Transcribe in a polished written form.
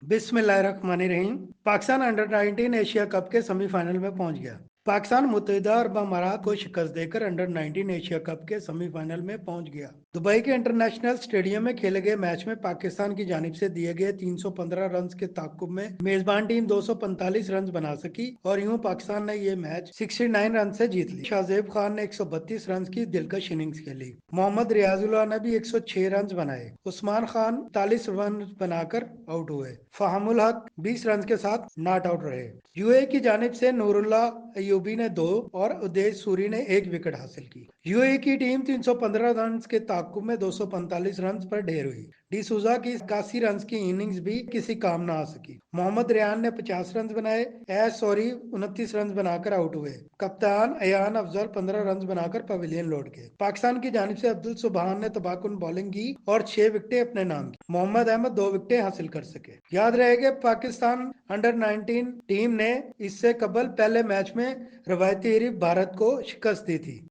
बिस्मिल्लाहिर्रहमानिर्रहीम। Pakistan under 19 Asia cup के semifinal में पहुंच गया। पाकिस्तान मुत्तहिदा अरब अमारात को शिकस्त देकर अंडर 19 एशिया कप के सेमीफाइनल में पहुंच गया। दुबई के इंटरनेशनल स्टेडियम में खेले गए मैच में पाकिस्तान की जानिब से दिए गए 315 रन के ताकुब में मेजबान टीम 245 रन बना सकी और यूं पाकिस्तान ने ये मैच 69 रन से जीत ली। शाहजेब खान ने 132 रन की दिलकश इनिंग्स खेली। मोहम्मद रियाजुल्लाह ने भी 106 रन बनाए। उस्मान खान 41 रन बनाकर आउट हुए। फहमुल हक 20 रन के साथ नॉट आउट रहे। यूएई की जानिब से नूरुल्लाह अयूबी ने 2 और उदेश सूरी ने 1 विकेट हासिल की। यूएई की टीम 315 रन के ताकुब में 245 रन पर ढेर हुई। डी सूजा की 81 रन की इनिंग्स भी किसी काम न आ सकी। मोहम्मद रियान ने 50 रन बनाए। एस सौरी 29 रन बनाकर आउट हुए। कप्तान अयान अफजल 15 रन बनाकर पवेलियन लौट गए। पाकिस्तान की जानिब से अब्दुल सुबहान ने तबाहकुन बॉलिंग की और 6 विकेटें अपने नाम की। मोहम्मद अहमद 2 विकेटें हासिल कर सके। याद रहे कि पाकिस्तान अंडर 19 टीम ने इससे कबल पहले मैच में रवायती हरीफ भारत को शिकस्त दी थी।